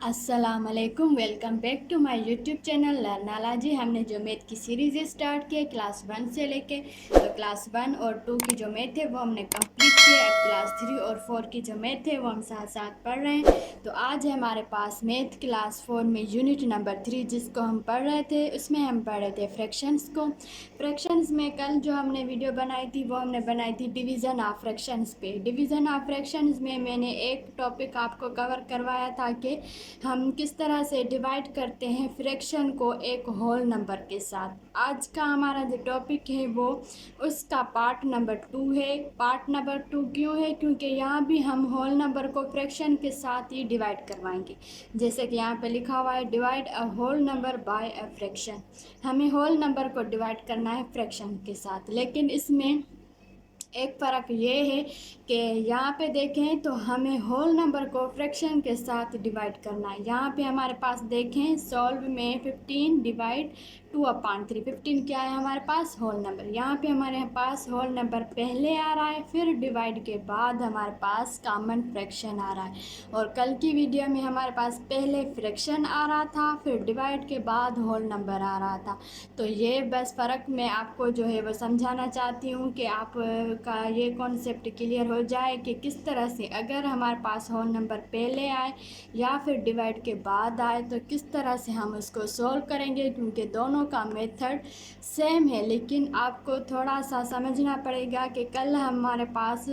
अस्सलाम वालेकुम, welcome back to my YouTube channel लर्नाला जी। हमने जो मैथ की सीरीज़ स्टार्ट की है क्लास 1 से लेके, तो क्लास 1 और 2 की जो मैथ है वो हमने कंप्लीट की है। अब क्लास 3 और 4 की जो मैथ है वो हम साथ साथ पढ़ रहे हैं। तो आज है हमारे पास मैथ क्लास 4 में यूनिट नंबर 3 जिसको हम पढ़ रहे थे। उसमें हम पढ़ रहे थे फ्रैक्शंस को। फ्रैक्शंस में कल जो हमने वीडियो बनाई थी वो हमने बनाई थी डिवीज़न ऑफ फ्रैक्शंस पे। डिवीज़न ऑफ फ्रैक्शंस में मैंने एक टॉपिक आपको कवर करवाया था कि हम किस तरह से डिवाइड करते हैं फ्रैक्शन को एक होल नंबर के साथ। आज का हमारा जो टॉपिक है वो उसका पार्ट नंबर 2 है। पार्ट नंबर 2 क्यों है? क्योंकि यहाँ भी हम होल नंबर को फ्रैक्शन के साथ ही डिवाइड करवाएंगे। जैसे कि यहाँ पे लिखा हुआ है divide a whole number by a fraction. हमें होल नंबर को डिवाइड करना है फ्रैक्शन के साथ, लेकिन इसमें एक फ़र्क ये है कि यहाँ पे देखें तो हमें होल नंबर को फ्रैक्शन के साथ डिवाइड करना है। यहाँ पे हमारे पास देखें सॉल्व में 15 डिवाइड 2/3। 15 क्या है हमारे पास? Whole number. यहाँ पे हमारे पास होल नंबर पहले आ रहा है, फिर डिवाइड के बाद हमारे पास कॉमन फ्रैक्शन आ रहा है। और कल की वीडियो में हमारे पास पहले फ्रैक्शन आ रहा था, फिर डिवाइड के बाद होल नंबर आ रहा था। तो ये बस फ़र्क मैं आपको जो है वो समझाना चाहती हूँ कि आप का ये कॉन्सेप्ट क्लियर हो जाए कि किस तरह से अगर हमारे पास होल नंबर पहले आए या फिर डिवाइड के बाद आए तो किस तरह से हम उसको सॉल्व करेंगे। क्योंकि दोनों का मेथड सेम है, लेकिन आपको थोड़ा सा समझना पड़ेगा कि कल हमारे पास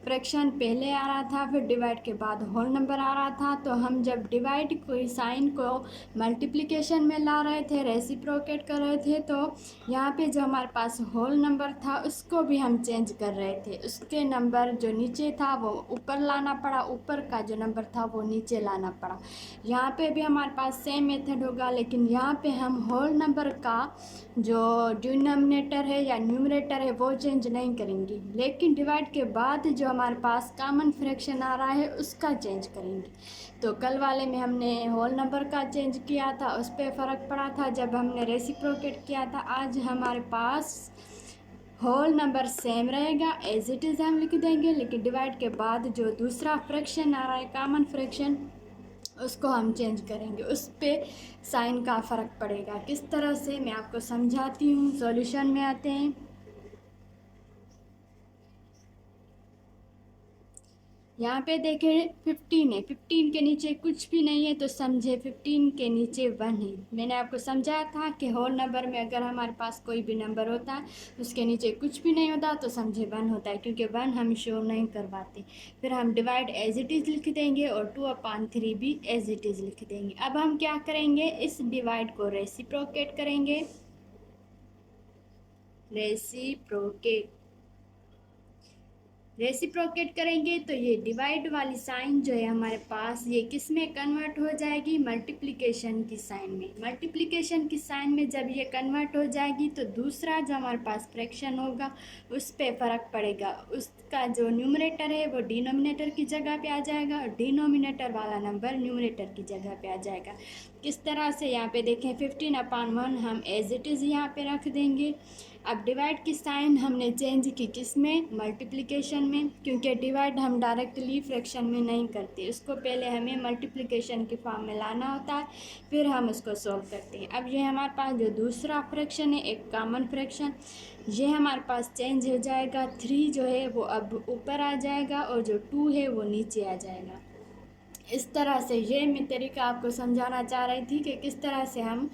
फ्रैक्शन पहले आ रहा था, फिर डिवाइड के बाद होल नंबर आ रहा था। तो हम जब डिवाइड कोई साइन को मल्टीप्लिकेशन में ला रहे थे, रेसिप्रोकेट कर रहे थे, तो यहाँ पे जो हमारे पास होल नंबर था उसको भी हम चेंज कर रहे थे। उसके नंबर जो नीचे था वो ऊपर लाना पड़ा, ऊपर का जो नंबर था वो नीचे लाना पड़ा। यहाँ पे भी हमारे पास सेम मेथड होगा, लेकिन यहाँ पे हम होल नंबर का जो डिनोमिनेटर है या न्यूमरेटर है वो चेंज नहीं करेंगे, लेकिन डिवाइड के बाद जो हमारे पास कॉमन फ्रैक्शन आ रहा है उसका चेंज करेंगे। तो कल वाले में हमने होल नंबर का चेंज किया था, उस पर फ़र्क पड़ा था जब हमने रेसिप्रोकेट किया था। आज हमारे पास होल नंबर सेम रहेगा, एज इट इज़ हम लिख देंगे, लेकिन डिवाइड के बाद जो दूसरा फ्रैक्शन आ रहा है कॉमन फ्रैक्शन उसको हम चेंज करेंगे। उस पर साइन का फ़र्क पड़ेगा। किस तरह से मैं आपको समझाती हूँ। सॉल्यूशन में आते हैं। यहाँ पे देखें 15 है, 15 के नीचे कुछ भी नहीं है तो समझे 15 के नीचे 1 है। मैंने आपको समझाया था कि होल नंबर में अगर हमारे पास कोई भी नंबर होता है उसके नीचे कुछ भी नहीं होता तो समझे 1 होता है, क्योंकि 1 हम शो नहीं करवाते। फिर हम डिवाइड एज इट इज़ लिख देंगे और 2/3 भी एज इट इज़ लिख देंगे। अब हम क्या करेंगे, इस डिवाइड को रेसिप्रोकेट करेंगे। रेसिप्रोकेट करेंगे तो ये डिवाइड वाली साइन जो है हमारे पास ये किस में कन्वर्ट हो जाएगी? मल्टीप्लिकेशन की साइन में। मल्टीप्लिकेशन की साइन में जब ये कन्वर्ट हो जाएगी तो दूसरा जो हमारे पास फ्रैक्शन होगा उस पर फ़र्क पड़ेगा। उसका जो न्यूमरेटर है वो डिनोमिनेटर की जगह पे आ जाएगा और डिनोमिनेटर वाला नंबर न्यूमरेटर की जगह पे आ जाएगा। किस तरह से? यहाँ पे देखें 15/1 हम एज इट इज़ यहाँ पे रख देंगे। अब डिवाइड की साइन हमने चेंज की किस में? मल्टीप्लिकेशन में, क्योंकि डिवाइड हम डायरेक्टली फ्रैक्शन में नहीं करते, उसको पहले हमें मल्टीप्लिकेशन की फॉर्म में लाना होता है, फिर हम उसको सॉल्व करते हैं। अब ये हमारे पास जो दूसरा फ्रैक्शन है एक कॉमन फ्रैक्शन, ये हमारे पास चेंज हो जाएगा। 3 जो है वो अब ऊपर आ जाएगा और जो 2 है वो नीचे आ जाएगा। इस तरह से ये मैं तरीका आपको समझाना चाह रही थी कि किस तरह से हम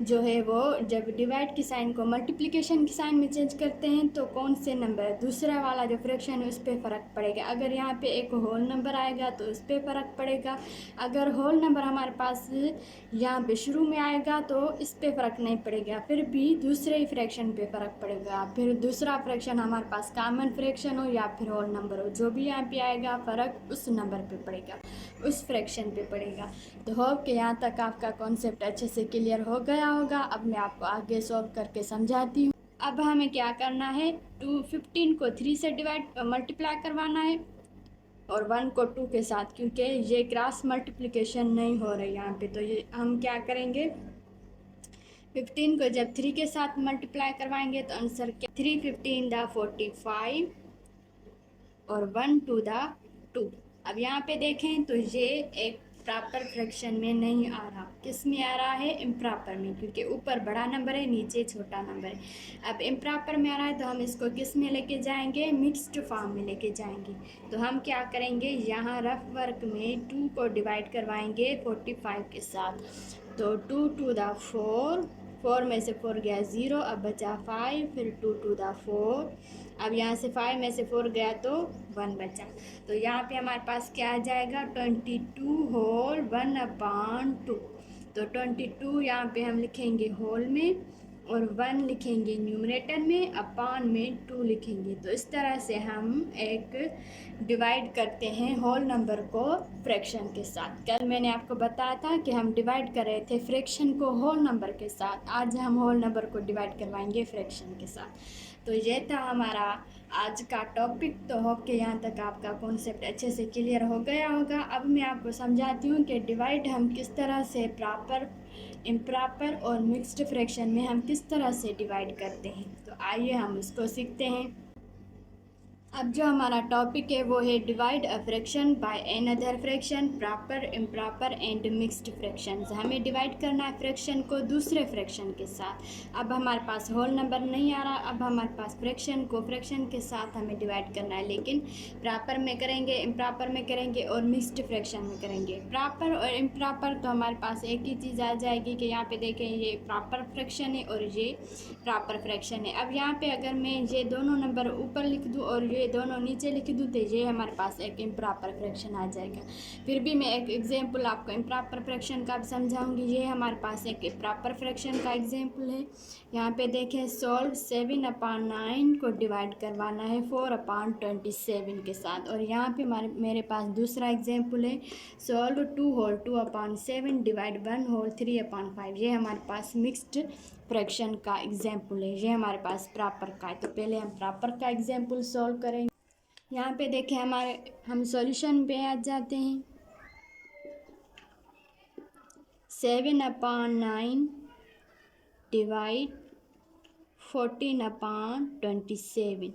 जो है वो जब डिवाइड की साइन को मल्टीप्लिकेशन की साइन में चेंज करते हैं तो कौन से नंबर दूसरा वाला जो फ्रैक्शन है उस पर फ़र्क पड़ेगा। अगर यहाँ पे एक होल नंबर आएगा तो उस पर फ़र्क पड़ेगा। अगर होल नंबर हमारे पास यहाँ पे शुरू में आएगा तो इस पर फ़र्क नहीं पड़ेगा, फिर भी दूसरे ही फ्रैक्शन पे फ़र्क पड़ेगा। फिर दूसरा फ्रैक्शन हमारे पास कॉमन फ्रैक्शन हो या फिर होल नंबर हो, जो भी यहाँ पे आएगा फ़र्क उस नंबर पे पड़ेगा, उस फ्रैक्शन पे पड़ेगा। तो होप कि यहाँ तक आपका कॉन्सेप्ट अच्छे से क्लियर हो गया होगा। अब मैं आपको आगे सॉल्व करके समझाती हूँ। अब हमें क्या करना है, 15 को 3 से डिवाइड मल्टीप्लाई करवाना है और 1 को 2 के साथ, क्योंकि ये क्रॉस मल्टीप्लिकेशन नहीं हो रही यहाँ पे। तो ये हम क्या करेंगे, 15 को जब 3 के साथ मल्टीप्लाई करवाएंगे तो आंसर क्या? 3 15 दा 45 और 1 2 दा 2। अब यहाँ पे देखें तो ये एक प्रॉपर फ्रैक्शन में नहीं आ रहा। किस में आ रहा है? इम्प्रॉपर में, क्योंकि ऊपर बड़ा नंबर है, नीचे छोटा नंबर है। अब इम्प्रॉपर में आ रहा है तो हम इसको किस में लेके जाएंगे? मिक्स्ड फॉर्म में लेके जाएंगे। तो हम क्या करेंगे, यहाँ रफ वर्क में 2 को डिवाइड करवाएंगे 45 के साथ। तो 2 टू द 4, 4 में से 4 गया 0, अब बचा 5, फिर 2 टू द 4, अब यहाँ से 5 में से 4 गया तो 1 बचा। तो यहाँ पे हमारे पास क्या आ जाएगा? 22 होल 1/2। तो 22 यहाँ पे हम लिखेंगे होल में और 1 लिखेंगे न्यूमरेटर में, अपान में 2 लिखेंगे। तो इस तरह से हम एक डिवाइड करते हैं होल नंबर को फ्रैक्शन के साथ। कल मैंने आपको बताया था कि हम डिवाइड कर रहे थे फ्रैक्शन को होल नंबर के साथ, आज हम होल नंबर को डिवाइड करवाएंगे फ्रैक्शन के साथ। तो ये था हमारा आज का टॉपिक। तो होप कि यहाँ तक आपका कॉन्सेप्ट अच्छे से क्लियर हो गया होगा। अब मैं आपको समझाती हूँ कि डिवाइड हम किस तरह से प्रॉपर, इम्प्रॉपर और मिक्स्ड फ्रैक्शन में हम किस तरह से डिवाइड करते हैं। तो आइए हम इसको सीखते हैं। अब जो हमारा टॉपिक है वो है divide a fraction by another fraction, proper, improper and mixed fraction. हमें डिवाइड करना है फ्रैक्शन को दूसरे फ्रैक्शन के साथ। अब हमारे पास होल नंबर नहीं आ रहा, अब हमारे पास फ्रैक्शन को फ्रैक्शन के साथ हमें डिवाइड करना है, लेकिन प्रॉपर में करेंगे, इम्प्रॉपर में करेंगे और मिक्स्ड फ्रैक्शन में करेंगे। प्रॉपर और इम्प्रॉपर तो हमारे पास एक ही चीज़ आ जाएगी कि यहाँ पे देखें ये प्रॉपर फ्रैक्शन है और ये प्रॉपर फ्रैक्शन है। अब यहाँ पे अगर मैं ये दोनों नंबर ऊपर लिख दूँ और ये दोनों नीचे लिख दूँ तो ये हमारे पास एक इम्प्रॉपर फ्रैक्शन आ जाएगा। फिर भी मैं एक एग्जांपल आपको इम्प्रॉपर फ्रैक्शन का भी समझाऊंगी। ये हमारे पास एक प्रॉपर फ्रैक्शन का एग्जांपल है। यहाँ पे देखें, सोल्व 7/9 को डिवाइड करवाना है 4/27 के साथ। और यहाँ पे मेरे पास दूसरा एग्जांपल है, सोल्व 2 होल 2/7 डिवाइड 1 होल 3/5। ये हमारे पास मिक्स्ड फ्रैक्शन का एग्जाम्पल है, ये हमारे पास प्रॉपर का है। तो पहले हम प्रॉपर का एग्जाम्पल सॉल्व करेंगे। यहाँ पे देखें, हम सॉल्यूशन पे आ जाते हैं। 7/9 डिवाइड 14/27।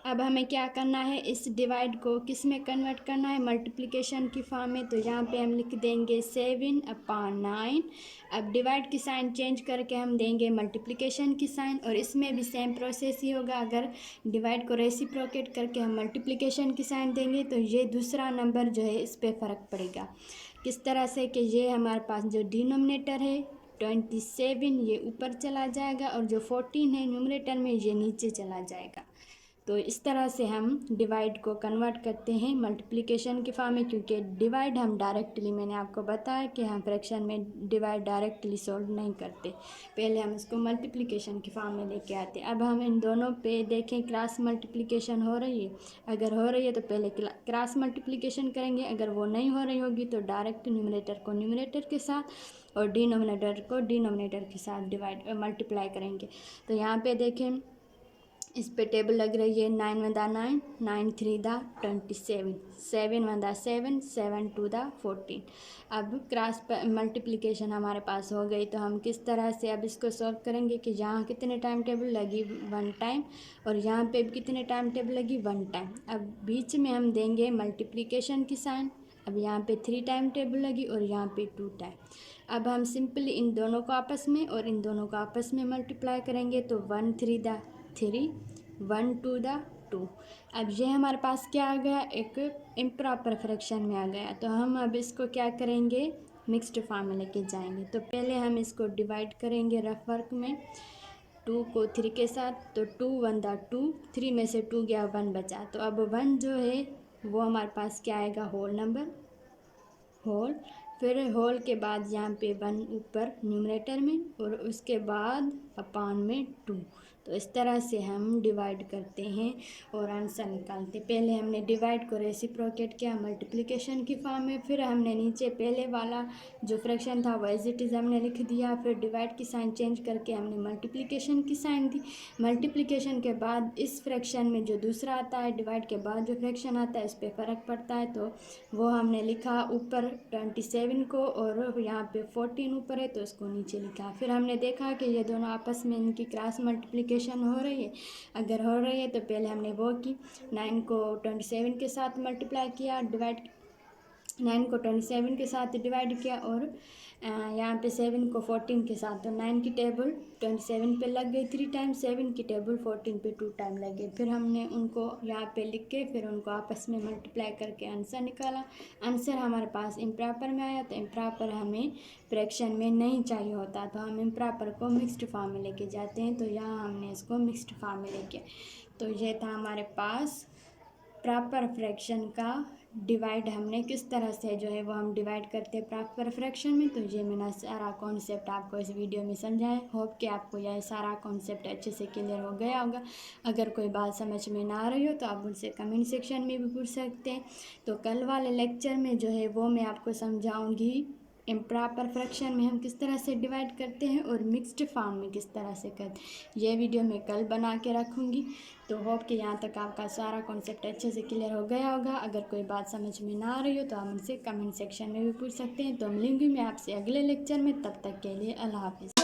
अब हमें क्या करना है, इस डिवाइड को किस में कन्वर्ट करना है? मल्टीप्लिकेशन की फॉर्म में। तो यहाँ पे हम लिख देंगे 7/9। अब डिवाइड की साइन चेंज करके हम देंगे मल्टीप्लिकेशन की साइन, और इसमें भी सेम प्रोसेस ही होगा। अगर डिवाइड को रेसिप्रोकेट करके हम मल्टीप्लिकेशन की साइन देंगे तो ये दूसरा नंबर जो है इस पर फ़र्क पड़ेगा। किस तरह से कि ये हमारे पास जो डिनोमिनेटर है 27 ये ऊपर चला जाएगा और जो 14 है न्यूमरेटर में ये नीचे चला जाएगा। तो इस तरह से हम डिवाइड को कन्वर्ट करते हैं मल्टीप्लिकेशन की फॉर्म में, क्योंकि डिवाइड हम डायरेक्टली, मैंने आपको बताया कि हम फ्रैक्शन में डिवाइड डायरेक्टली सॉल्व नहीं करते, पहले हम इसको मल्टीप्लिकेशन की फॉर्म में लेके आते हैं। अब हम इन दोनों पे देखें, क्रॉस मल्टीप्लिकेशन हो रही है। अगर हो रही है तो पहले क्रॉस मल्टीप्लिकेशन करेंगे, अगर वो नहीं हो रही होगी तो डायरेक्ट न्यूमरेटर को न्यूमरेटर के साथ और डिनोमिनेटर को डिनोमिनेटर के साथ डिवाइड मल्टीप्लाई करेंगे। तो यहाँ पे देखें, इस पे टेबल लग रही है 9 × 9, 9 × 3 = 27, 7 × 7, 7 × 2 = 14। अब क्रॉस मल्टीप्लिकेशन हमारे पास हो गई। तो हम किस तरह से अब इसको सॉल्व करेंगे कि यहाँ कितने टाइम टेबल लगी? 1 टाइम, और यहाँ पे भी कितने टाइम टेबल लगी? 1 टाइम। अब बीच में हम देंगे मल्टीप्लिकेशन की साइन। अब यहाँ पे 3 टाइम टेबल लगी और यहाँ पे 2 टाइम। अब हम सिंपली इन दोनों को आपस में और इन दोनों को आपस में मल्टीप्लाई करेंगे। तो 1 × 3 = 3, 1 × 2 = 2। अब ये हमारे पास क्या आ गया? एक इम्प्रॉपर फ्रैक्शन में आ गया। तो हम अब इसको क्या करेंगे? मिक्स्ड फॉर्म में लेके जाएंगे। तो पहले हम इसको डिवाइड करेंगे रफ वर्क में 2 को 3 के साथ। तो 2 × 1 = 2, 3 में से 2 गया 1 बचा। तो अब 1 जो है वो हमारे पास क्या आएगा? Whole number, whole. फिर होल के बाद यहाँ पे 1 ऊपर न्यूमरेटर में और उसके बाद अपान में 2। तो इस तरह से हम डिवाइड करते हैं और आंसर निकालते हैं। पहले हमने डिवाइड को रेसिप्रोकेट किया मल्टीप्लिकेशन की फॉर्म में, फिर हमने नीचे पहले वाला जो फ्रैक्शन था वो एज इट इज़ हमने लिख दिया। फिर डिवाइड की साइन चेंज करके हमने मल्टीप्लिकेशन की साइन दी। मल्टीप्लिकेशन के बाद इस फ्रैक्शन में जो दूसरा आता है, डिवाइड के बाद जो फ्रैक्शन आता है, इस पर फ़र्क पड़ता है। तो वो हमने लिखा ऊपर 27 को और यहाँ पे 14 ऊपर है तो इसको नीचे लिखा। फिर हमने देखा कि ये दोनों आपस में इनकी क्रॉस मल्टीप्लिकेशन हो रही है। अगर हो रही है तो पहले हमने वो की 9 को 27 के साथ मल्टीप्लाई किया, डिवाइड 9 को 27 के साथ डिवाइड किया और यहाँ पे 7 को 14 के साथ, तो 9 की टेबल 27 पे लग गई 3 टाइम, 7 की टेबल 14 पे 2 टाइम लगे। फिर हमने उनको यहाँ पे लिख के फिर उनको आपस में मल्टीप्लाई करके आंसर निकाला। आंसर हमारे पास इम्प्रॉपर में आया, तो इम्प्रॉपर हमें फ्रैक्शन में नहीं चाहिए होता, तो हम इम्प्रॉपर को मिक्स्ड फॉर्म में लेके जाते हैं। तो यहाँ हमने इसको मिक्स्ड फॉर्म में लेके, तो ये था हमारे पास प्रॉपर फ्रैक्शन का डिवाइड, हमने किस तरह से जो है वो हम डिवाइड करते हैं प्रॉपर फ्रैक्शन में। तो ये मैंने सारा कॉन्सेप्ट आपको इस वीडियो में समझाया। होप कि आपको यह सारा कॉन्सेप्ट अच्छे से क्लियर हो गया होगा। अगर कोई बात समझ में ना आ रही हो तो आप मुझसे कमेंट सेक्शन में भी पूछ सकते हैं। तो कल वाले लेक्चर में जो है वो मैं आपको समझाऊँगी इम्प्रॉपर फ्रैक्शन में हम किस तरह से डिवाइड करते हैं और मिक्स्ड फॉर्म में किस तरह से करते हैं। ये वीडियो मैं कल बना के रखूँगी। तो होप कि यहाँ तक आपका सारा कॉन्सेप्ट अच्छे से क्लियर हो गया होगा। अगर कोई बात समझ में ना आ रही हो तो आप मुझसे कमेंट सेक्शन में भी पूछ सकते हैं। तो मिलूँगी मैं आपसे अगले लेक्चर में, तब तक के लिए अल्लाह हाफिज़।